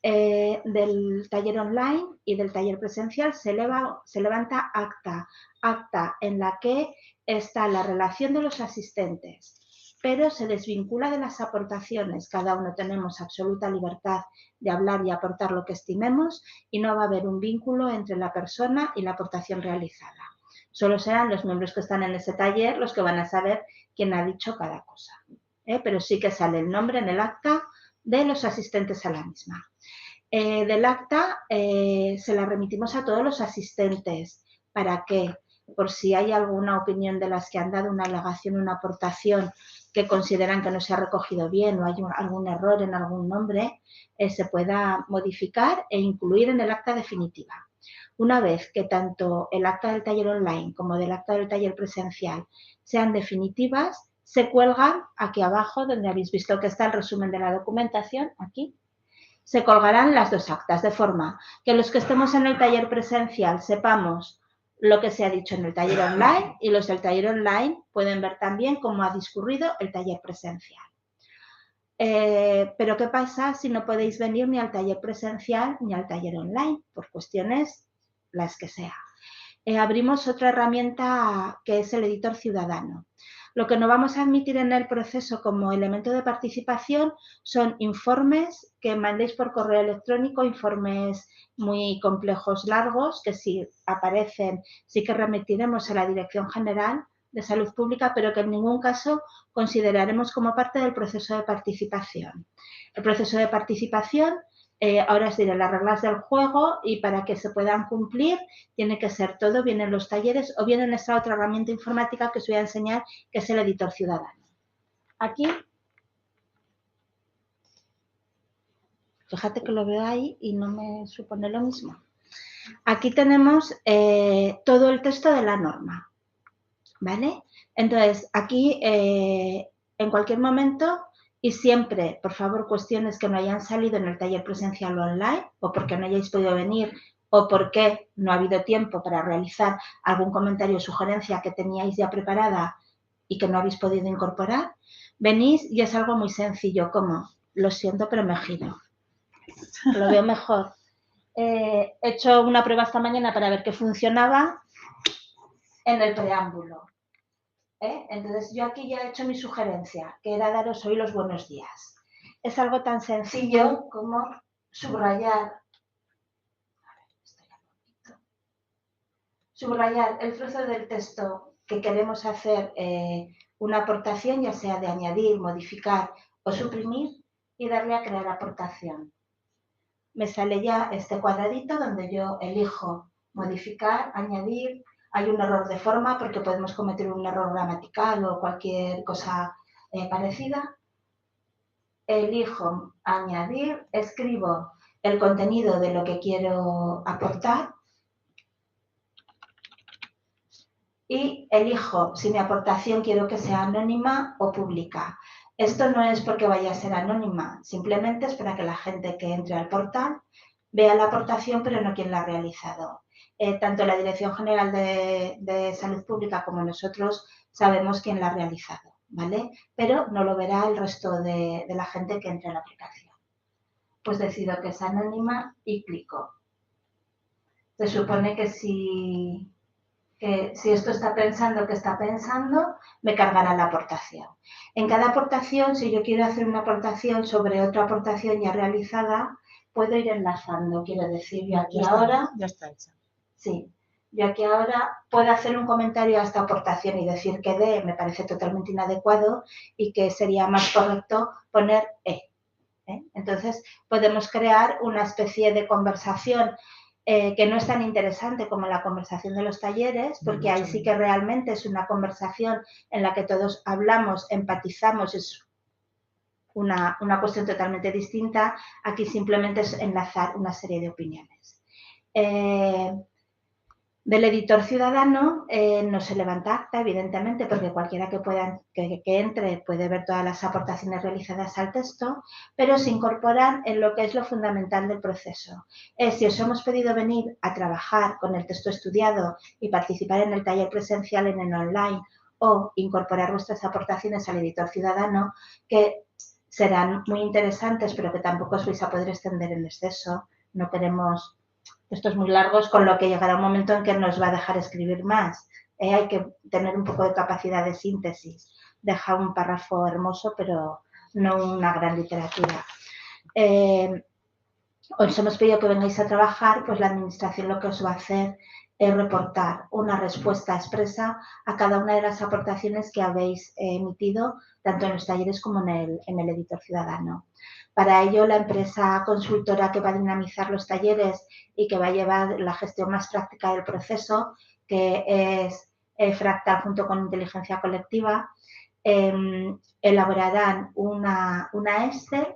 Del taller online y del taller presencial se levanta acta en la que está la relación de los asistentes, pero se desvincula de las aportaciones. Cada uno tenemos absoluta libertad de hablar y aportar lo que estimemos y no va a haber un vínculo entre la persona y la aportación realizada. Solo serán los miembros que están en ese taller los que van a saber quién ha dicho cada cosa. Pero sí que sale el nombre en el acta de los asistentes a la misma. Del acta se la remitimos a todos los asistentes. ¿Para qué? Por si hay alguna opinión de las que han dado una alegación, una aportación que consideran que no se ha recogido bien o hay algún error en algún nombre, se pueda modificar e incluir en el acta definitiva. Una vez que tanto el acta del taller online como del acta del taller presencial sean definitivas, se cuelgan aquí abajo, donde habéis visto que está el resumen de la documentación, aquí. Se colgarán las dos actas, de forma que los que estemos en el taller presencial sepamos lo que se ha dicho en el taller online y los del taller online pueden ver también cómo ha discurrido el taller presencial. Pero ¿qué pasa si no podéis venir ni al taller presencial ni al taller online? Por cuestiones las que sea. Abrimos otra herramienta que es el editor ciudadano. Lo que no vamos a admitir en el proceso como elemento de participación son informes que mandéis por correo electrónico, informes muy complejos, largos, que si aparecen sí que remitiremos a la Dirección General de Salud Pública, pero que en ningún caso consideraremos como parte del proceso de participación. El proceso de participación, ahora os diré las reglas del juego, y para que se puedan cumplir tiene que ser todo bien en los talleres o bien en esta otra herramienta informática que os voy a enseñar, que es el editor ciudadano. Aquí, fíjate que lo veo ahí y no me supone lo mismo. Aquí tenemos todo el texto de la norma, ¿vale? Entonces, aquí en cualquier momento y siempre, por favor, cuestiones que no hayan salido en el taller presencial o online o porque no hayáis podido venir o porque no ha habido tiempo para realizar algún comentario o sugerencia que teníais ya preparada y que no habéis podido incorporar, venís y es algo muy sencillo, como, lo siento, pero me giro. Lo veo mejor. He hecho una prueba esta mañana para ver qué funcionaba en el preámbulo. Entonces, yo aquí ya he hecho mi sugerencia, que era daros hoy los buenos días. Es algo tan sencillo como subrayar el trozo del texto que queremos hacer una aportación, ya sea de añadir, modificar o suprimir, y darle a crear aportación. Me sale ya este cuadradito donde yo elijo modificar, añadir. Hay un error de forma porque podemos cometer un error gramatical o cualquier cosa parecida. Elijo añadir, escribo el contenido de lo que quiero aportar y elijo si mi aportación quiero que sea anónima o pública. Esto no es porque vaya a ser anónima, simplemente es para que la gente que entre al portal vea la aportación, pero no quién la ha realizado. Tanto la Dirección General de Salud Pública como nosotros sabemos quién la ha realizado, ¿vale? Pero no lo verá el resto de la gente que entre a la aplicación. Pues decido que es anónima y clico. Se supone que si esto está pensando que está pensando, me cargará la aportación. En cada aportación, si yo quiero hacer una aportación sobre otra aportación ya realizada, puedo ir enlazando. Quiero decir, yo aquí ahora... Ya está hecha. Sí, yo aquí ahora puedo hacer un comentario a esta aportación y decir que D me parece totalmente inadecuado y que sería más correcto poner E. Entonces, podemos crear una especie de conversación que no es tan interesante como la conversación de los talleres, porque ahí sí que realmente es una conversación en la que todos hablamos, empatizamos, es una cuestión totalmente distinta. Aquí simplemente es enlazar una serie de opiniones. Del editor ciudadano no se levanta acta, evidentemente, porque cualquiera que entre puede ver todas las aportaciones realizadas al texto, pero se incorporan en lo que es lo fundamental del proceso. Si os hemos pedido venir a trabajar con el texto estudiado y participar en el taller presencial en el online o incorporar vuestras aportaciones al editor ciudadano, que serán muy interesantes, pero que tampoco os vais a poder extender en exceso. No queremos textos muy largos, con lo que llegará un momento en que nos va a dejar escribir más. Hay que tener un poco de capacidad de síntesis. Deja un párrafo hermoso, pero no una gran literatura. Os hemos pedido que vengáis a trabajar, pues la administración lo que os va a hacer es reportar una respuesta expresa a cada una de las aportaciones que habéis emitido, tanto en los talleres como en el editor ciudadano. Para ello, la empresa consultora que va a dinamizar los talleres y que va a llevar la gestión más práctica del proceso, que es Fractal junto con Inteligencia Colectiva, elaborarán una Excel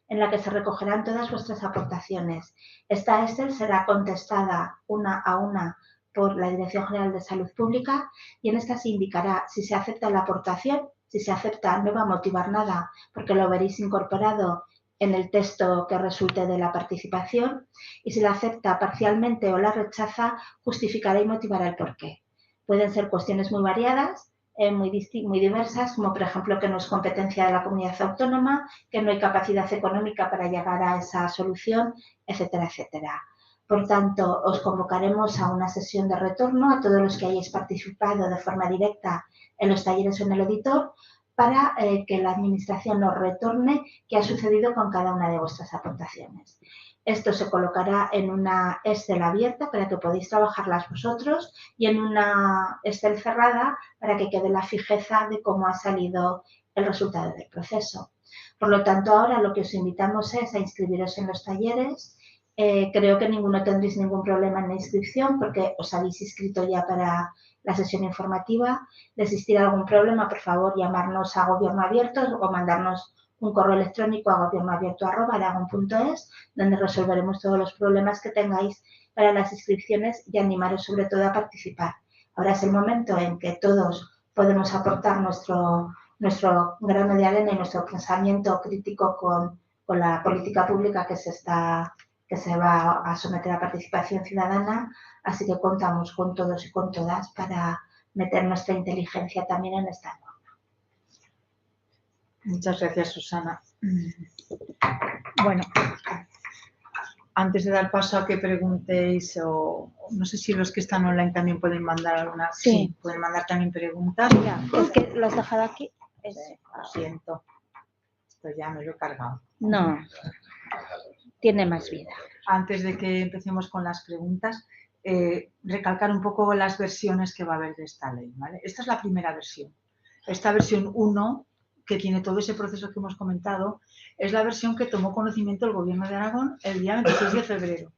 en la que se recogerán todas vuestras aportaciones. Esta Excel será contestada una a una por la Dirección General de Salud Pública y en esta se indicará si se acepta la aportación. Si se acepta, no va a motivar nada porque lo veréis incorporado en el texto que resulte de la participación, y si la acepta parcialmente o la rechaza, justificará y motivará el porqué. Pueden ser cuestiones muy variadas, muy diversas, como por ejemplo que no es competencia de la comunidad autónoma, que no hay capacidad económica para llegar a esa solución, etcétera, etcétera. Por tanto, os convocaremos a una sesión de retorno a todos los que hayáis participado de forma directa en los talleres o en el editor, para que la administración nos retorne qué ha sucedido con cada una de vuestras aportaciones. Esto se colocará en una Excel abierta para que podáis trabajarlas vosotros y en una Excel cerrada para que quede la fijeza de cómo ha salido el resultado del proceso. Por lo tanto, ahora lo que os invitamos es a inscribiros en los talleres. Creo que ninguno tendréis ningún problema en la inscripción porque os habéis inscrito ya para la sesión informativa. De existir algún problema, por favor, llamarnos a Gobierno Abierto o mandarnos un correo electrónico a gobiernoabierto@aragon.es, donde resolveremos todos los problemas que tengáis para las inscripciones y animaros sobre todo a participar. Ahora es el momento en que todos podemos aportar nuestro grano de arena y nuestro pensamiento crítico con la política pública que se va a someter a participación ciudadana, así que contamos con todos y con todas para meter nuestra inteligencia también en esta norma. Muchas gracias, Susana. Bueno, antes de dar paso a que preguntéis, o no sé si los que están online también pueden mandar alguna. Sí, pueden mandar también preguntas. Ya, es que lo has dejado aquí. Lo siento. Esto ya me lo he cargado. No, tiene más vida. Antes de que empecemos con las preguntas, recalcar un poco las versiones que va a haber de esta ley, ¿vale? Esta es la primera versión. Esta versión 1, que tiene todo ese proceso que hemos comentado, es la versión que tomó conocimiento el Gobierno de Aragón el día 26 de febrero.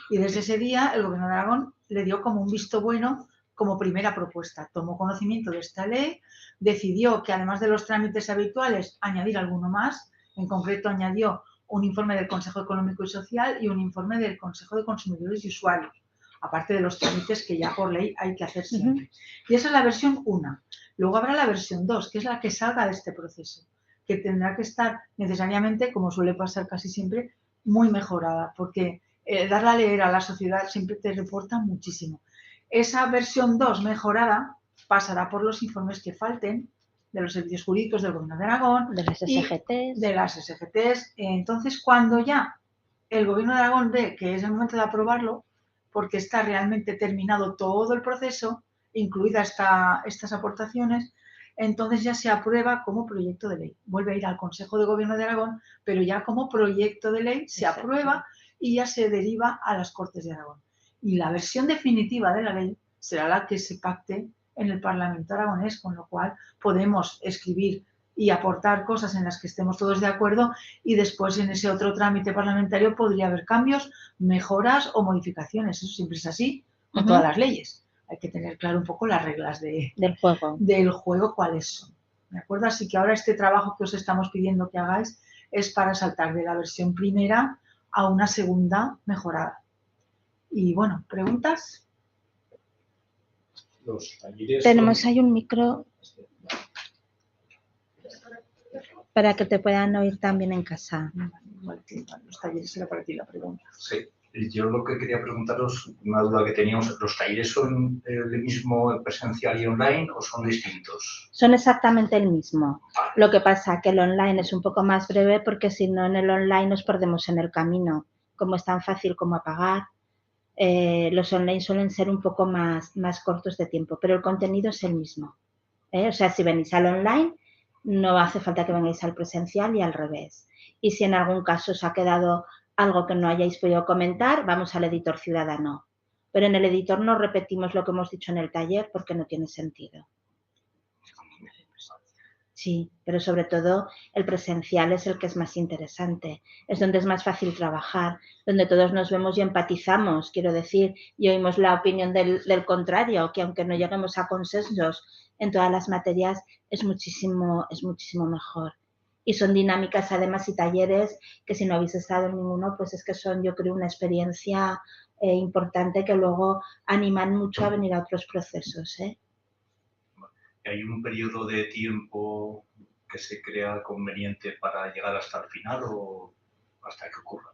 Y desde ese día el Gobierno de Aragón le dio como un visto bueno como primera propuesta. Tomó conocimiento de esta ley, decidió que además de los trámites habituales añadir alguno más. En concreto añadió un informe del Consejo Económico y Social y un informe del Consejo de Consumidores y Usuarios, aparte de los trámites que ya por ley hay que hacer siempre. Y esa es la versión 1. Luego habrá la versión 2, que es la que salga de este proceso, que tendrá que estar necesariamente, como suele pasar casi siempre, muy mejorada, porque darla a leer a la sociedad siempre te reporta muchísimo. Esa versión 2 mejorada pasará por los informes que falten de los servicios jurídicos del Gobierno de Aragón, de las SGTs. De las SGTs. Entonces, cuando ya el Gobierno de Aragón ve que es el momento de aprobarlo, porque está realmente terminado todo el proceso, incluidas estas aportaciones, entonces ya se aprueba como proyecto de ley. Vuelve a ir al Consejo de Gobierno de Aragón, pero ya como proyecto de ley se aprueba y ya se deriva a las Cortes de Aragón. Y la versión definitiva de la ley será la que se pacte en el Parlamento aragonés, con lo cual podemos escribir y aportar cosas en las que estemos todos de acuerdo, y después en ese otro trámite parlamentario podría haber cambios, mejoras o modificaciones. Eso siempre es así con todas las leyes. Hay que tener claro un poco las reglas del juego, cuáles son. ¿De acuerdo? Así que ahora este trabajo que os estamos pidiendo que hagáis es para saltar de la versión primera a una segunda mejorada. Y bueno, ¿preguntas? Los talleres Tenemos ahí un micro para que te puedan oír también en casa. Los talleres era para ti la pregunta. Sí, yo lo que quería preguntaros, una duda que teníamos, ¿los talleres son el mismo presencial y online o son distintos? Son exactamente el mismo. Lo que pasa que el online es un poco más breve porque si no en el online nos perdemos en el camino. Como es tan fácil como apagar, los online suelen ser un poco más cortos de tiempo, pero el contenido es el mismo. O sea, si venís al online, no hace falta que vengáis al presencial y al revés. Y si en algún caso os ha quedado algo que no hayáis podido comentar, vamos al editor ciudadano. Pero en el editor no repetimos lo que hemos dicho en el taller porque no tiene sentido. Sí, pero sobre todo el presencial es el que es más interesante, es donde es más fácil trabajar, donde todos nos vemos y empatizamos, quiero decir, y oímos la opinión del contrario, que aunque no lleguemos a consensos en todas las materias, es muchísimo mejor. Y son dinámicas además y talleres que si no habéis estado en ninguno, pues es que son, yo creo, una experiencia importante que luego animan mucho a venir a otros procesos, ¿eh? ¿Hay un periodo de tiempo que se crea conveniente para llegar hasta el final o hasta que ocurra?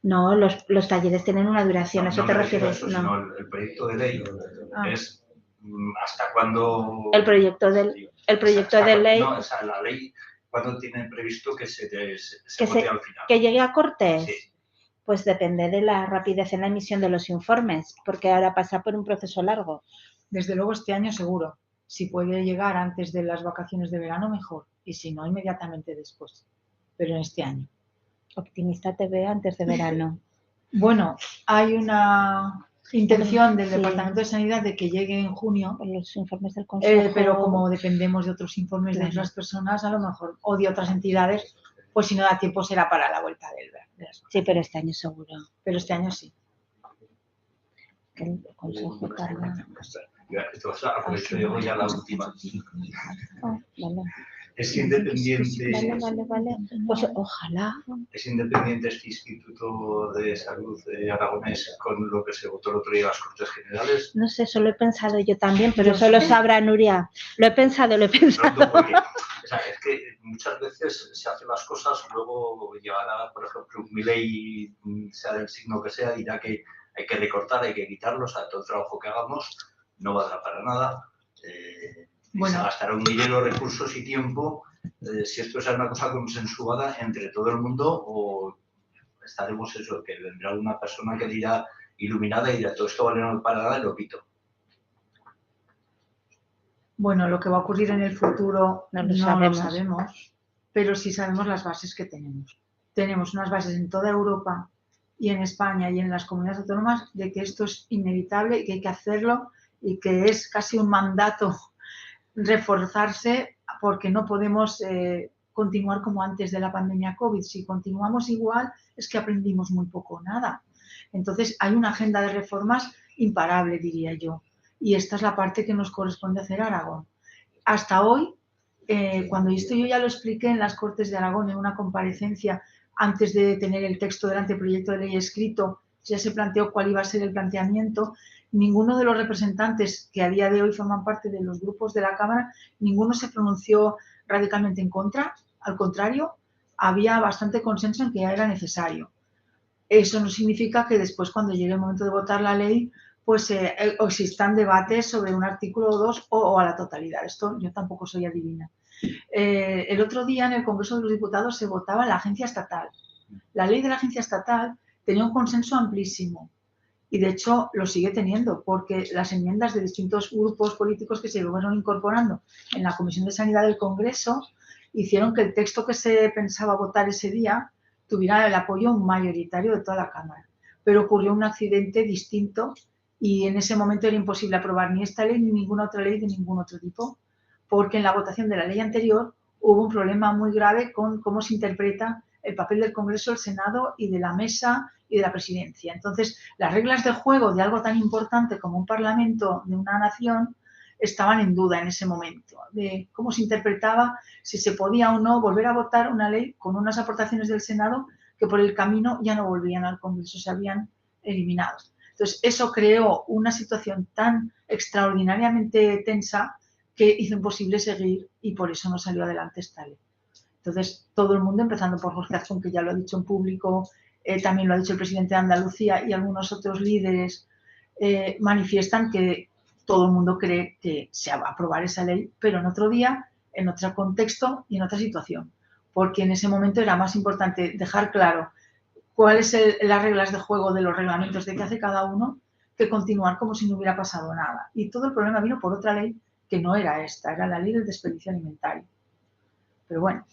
No, los talleres tienen una duración, No, ¿a eso no te me refiero a refieres? eso, No. sino el proyecto de ley es hasta cuándo... El proyecto de ley... No, o sea, la ley, ¿cuándo tienen previsto que se vote al final? ¿Que llegue a Cortes? Sí. Pues depende de la rapidez en la emisión de los informes, porque ahora pasa por un proceso largo. Desde luego este año seguro. Si puede llegar antes de las vacaciones de verano, mejor. Y si no, inmediatamente después. Pero en este año. Optimista te veo antes de verano. Bueno, hay una intención del Sí. Departamento de Sanidad de que llegue en junio. Los informes del Consejo... pero como dependemos de otros informes de otras personas, a lo mejor, o de otras entidades, pues si no da tiempo será para la vuelta del verano. Sí, pero este año seguro. Pero este año sí. Que el Consejo tarda... Esto aprovecho yo ya la última. Vale. Es independiente. Vale. Pues ojalá. Es independiente este Instituto de Salud de Aragonés con lo que se votó el otro día en las Cortes Generales. No sé, eso lo he pensado yo también, pero eso lo sabrá Nuria. Lo he pensado. Porque, o sea, es que muchas veces se hacen las cosas, luego llegará, por ejemplo, un Milei, sea del signo que sea, dirá que hay que recortar, hay que quitarlos, o sea, todo el trabajo que hagamos no valdrá para nada. Se gastará un dinero, recursos y tiempo. Si esto es una cosa consensuada entre todo el mundo, o estaremos eso, que vendrá una persona que dirá iluminada y dirá todo esto vale no para nada y lo quito. Bueno, lo que va a ocurrir en el futuro no lo sabemos, pero sí sabemos las bases que tenemos. Tenemos unas bases en toda Europa y en España y en las comunidades autónomas de que esto es inevitable y que hay que hacerlo y que es casi un mandato reforzarse porque no podemos continuar como antes de la pandemia COVID. Si continuamos igual es que aprendimos muy poco o nada. Entonces hay una agenda de reformas imparable, diría yo. Y esta es la parte que nos corresponde hacer a Aragón. Hasta hoy, cuando esto yo ya lo expliqué en las Cortes de Aragón en una comparecencia antes de tener el texto del anteproyecto de ley escrito, ya se planteó cuál iba a ser el planteamiento. Ninguno de los representantes que a día de hoy forman parte de los grupos de la Cámara, ninguno se pronunció radicalmente en contra. Al contrario, había bastante consenso en que ya era necesario. Eso no significa que después, cuando llegue el momento de votar la ley, pues existan debates sobre un artículo o dos o a la totalidad. Esto yo tampoco soy adivina. El otro día en el Congreso de los Diputados se votaba la agencia estatal. La ley de la agencia estatal tenía un consenso amplísimo y de hecho lo sigue teniendo porque las enmiendas de distintos grupos políticos que se fueron incorporando en la Comisión de Sanidad del Congreso hicieron que el texto que se pensaba votar ese día tuviera el apoyo mayoritario de toda la Cámara. Pero ocurrió un accidente distinto y en ese momento era imposible aprobar ni esta ley ni ninguna otra ley de ningún otro tipo, porque en la votación de la ley anterior hubo un problema muy grave con cómo se interpreta el papel del Congreso, el Senado y de la Mesa y de la Presidencia. Entonces, las reglas de juego de algo tan importante como un Parlamento de una nación estaban en duda en ese momento, de cómo se interpretaba, si se podía o no volver a votar una ley con unas aportaciones del Senado que por el camino ya no volvían al Congreso, se habían eliminado. Entonces, eso creó una situación tan extraordinariamente tensa que hizo imposible seguir y por eso no salió adelante esta ley. Entonces, todo el mundo, empezando por Jorge Azcón, que ya lo ha dicho en público, también lo ha dicho el presidente de Andalucía y algunos otros líderes, manifiestan que todo el mundo cree que se va a aprobar esa ley, pero en otro día, en otro contexto y en otra situación. Porque en ese momento era más importante dejar claro cuáles son las reglas de juego de los reglamentos de qué hace cada uno que continuar como si no hubiera pasado nada. Y todo el problema vino por otra ley que no era esta, era la ley del desperdicio alimentario. Pero bueno,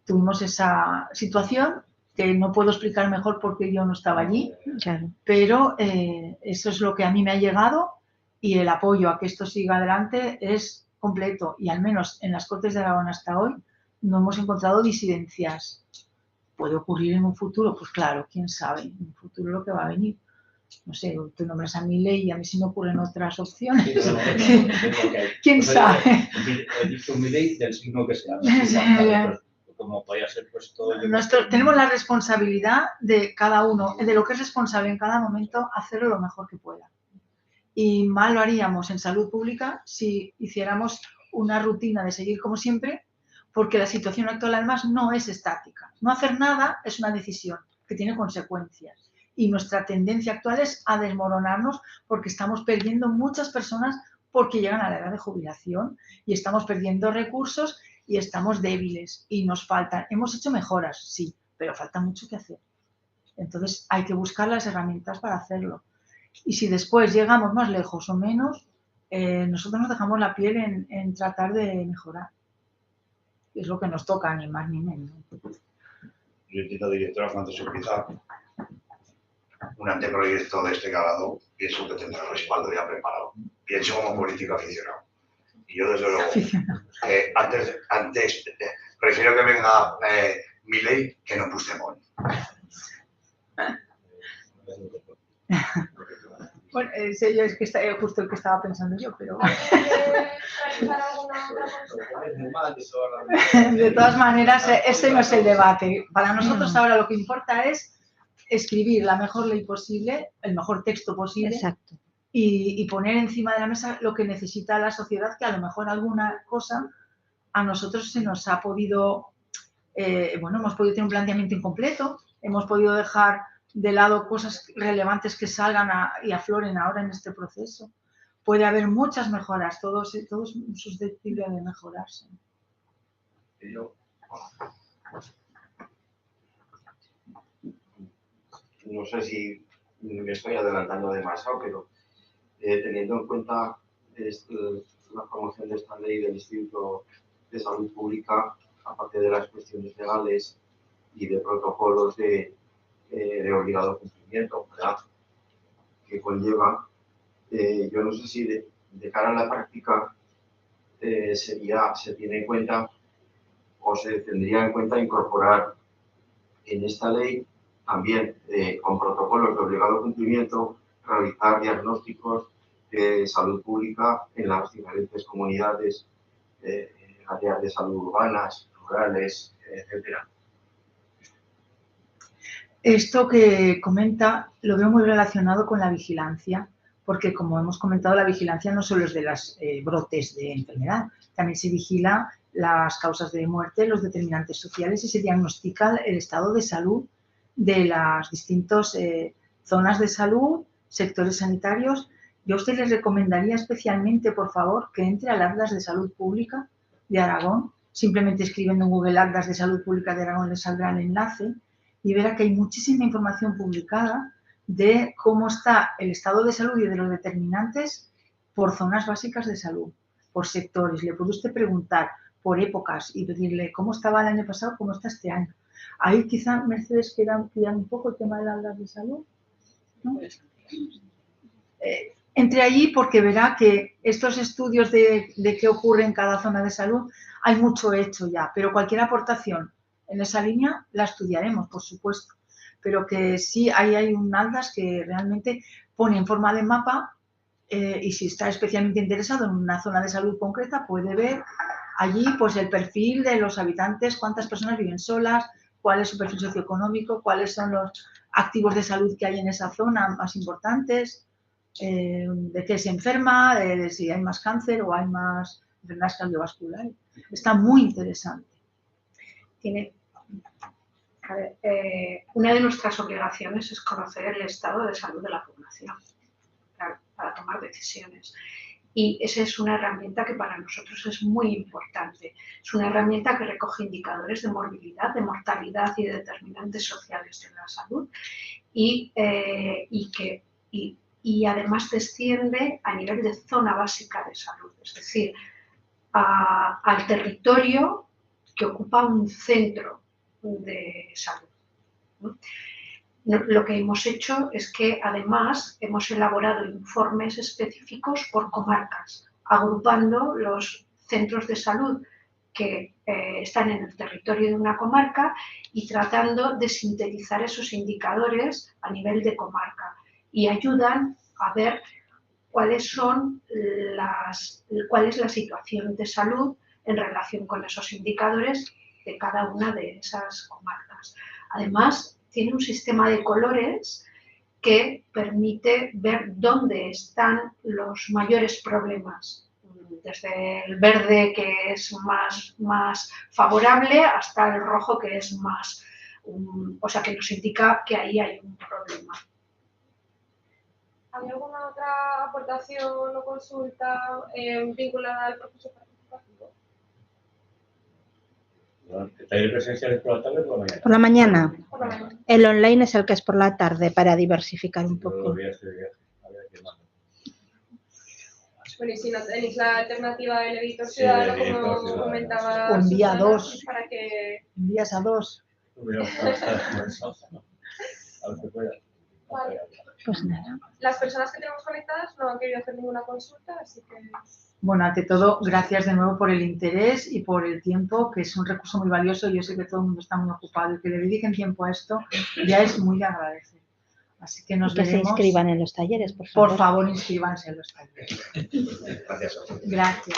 tuvimos esa situación que no puedo explicar mejor porque yo no estaba allí, Claro. pero eso es lo que a mí me ha llegado y el apoyo a que esto siga adelante es completo y al menos en las Cortes de Aragón hasta hoy no hemos encontrado disidencias. ¿Puede ocurrir en un futuro? Pues claro, quién sabe, en un futuro lo que va a venir. No sé, tú nombras a Milei y a mí se me ocurren otras opciones. ¿Quién sabe? He dicho Milei del signo que sea. Como podría ser pues todo. Tenemos la responsabilidad de cada uno, de lo que es responsable en cada momento, hacerlo lo mejor que pueda. Y mal lo haríamos en salud pública si hiciéramos una rutina de seguir como siempre, porque la situación actual además no es estática. No hacer nada es una decisión que tiene consecuencias. Y nuestra tendencia actual es a desmoronarnos porque estamos perdiendo muchas personas porque llegan a la edad de jubilación y estamos perdiendo recursos y estamos débiles y nos faltan. Hemos hecho mejoras, sí, pero falta mucho que hacer. Entonces hay que buscar las herramientas para hacerlo. Y si después llegamos más lejos o menos, nosotros nos dejamos la piel en tratar de mejorar. Es lo que nos toca, ni más ni menos. Yo entiendo, directora, cuando se empieza un anteproyecto de este calado, pienso que tendrá respaldo ya preparado. Pienso como político aficionado. Y yo, desde luego, antes prefiero que venga Milei que no Puigdemont. Bueno, es que está justo el que estaba pensando yo, pero de todas maneras, ese no es el debate. Para nosotros ahora lo que importa es escribir la mejor ley posible, el mejor texto posible. Exacto. Y poner encima de la mesa lo que necesita la sociedad, que a lo mejor alguna cosa a nosotros se nos ha podido, hemos podido tener un planteamiento incompleto, hemos podido dejar de lado cosas relevantes que salgan y afloren ahora en este proceso. Puede haber muchas mejoras, todos susceptibles de mejorarse. No sé si me estoy adelantando demasiado, pero teniendo en cuenta la promoción de esta ley del Instituto de Salud Pública, aparte de las cuestiones legales y de protocolos de obligado cumplimiento, ¿verdad?, que conlleva, yo no sé si de cara a la práctica se tiene en cuenta o se tendría en cuenta incorporar en esta ley también con protocolos de obligado cumplimiento realizar diagnósticos de salud pública en las diferentes comunidades, áreas de salud urbanas, rurales, etcétera. Esto que comenta lo veo muy relacionado con la vigilancia, porque como hemos comentado, la vigilancia no solo es de los brotes de enfermedad, también se vigila las causas de muerte, los determinantes sociales y se diagnostica el estado de salud de las distintas zonas de salud, sectores sanitarios. Yo a usted les recomendaría especialmente, por favor, que entre al Atlas de Salud Pública de Aragón. Simplemente escribiendo en Google Atlas de Salud Pública de Aragón les saldrá el enlace y verá que hay muchísima información publicada de cómo está el estado de salud y de los determinantes por zonas básicas de salud, por sectores. Le puede usted preguntar por épocas y pedirle cómo estaba el año pasado, cómo está este año. Ahí quizá Mercedes queda un poco el tema del Atlas de Salud, ¿no? Entre allí porque verá que estos estudios de qué ocurre en cada zona de salud hay mucho hecho ya, pero cualquier aportación en esa línea la estudiaremos, por supuesto. Pero que sí, ahí hay un Aldas que realmente pone en forma de mapa y si está especialmente interesado en una zona de salud concreta puede ver allí pues el perfil de los habitantes, cuántas personas viven solas, cuál es su perfil socioeconómico, cuáles son los activos de salud que hay en esa zona más importantes, de qué se enferma, de si hay más cáncer o hay más enfermedades cardiovasculares. Está muy interesante. Una de nuestras obligaciones es conocer el estado de salud de la población para tomar decisiones. Y esa es una herramienta que para nosotros es muy importante. Es una herramienta que recoge indicadores de morbilidad, de mortalidad y de determinantes sociales de la salud y además desciende a nivel de zona básica de salud, es decir, al territorio que ocupa un centro de salud, ¿no? Lo que hemos hecho es que además hemos elaborado informes específicos por comarcas, agrupando los centros de salud que están en el territorio de una comarca y tratando de sintetizar esos indicadores a nivel de comarca y ayudan a ver cuál es la situación de salud en relación con esos indicadores de cada una de esas comarcas. Además, tiene un sistema de colores que permite ver dónde están los mayores problemas, desde el verde, que es más favorable, hasta el rojo, que es más, o sea, que nos indica que ahí hay un problema. ¿Hay alguna otra aportación o consulta vinculada al proceso participativo? ¿El taller presencial es por la tarde o por la mañana? Por la mañana. Por la mañana. El online es el que es por la tarde para diversificar un poco. Bueno, y si no tenéis la alternativa del editor ciudadano, el editor como ciudadano. comentaba O envía Susana, dos. para que... Envías a dos. Vale. Pues nada. Las personas que tenemos conectadas no han querido hacer ninguna consulta, así que... Bueno, ante todo, gracias de nuevo por el interés y por el tiempo, que es un recurso muy valioso. Yo sé que todo el mundo está muy ocupado y que le dediquen tiempo a esto ya es muy de agradecer. Así que nos Y que se veremos. inscriban en los talleres, por favor. Por favor, inscríbanse en los talleres. Gracias. Gracias.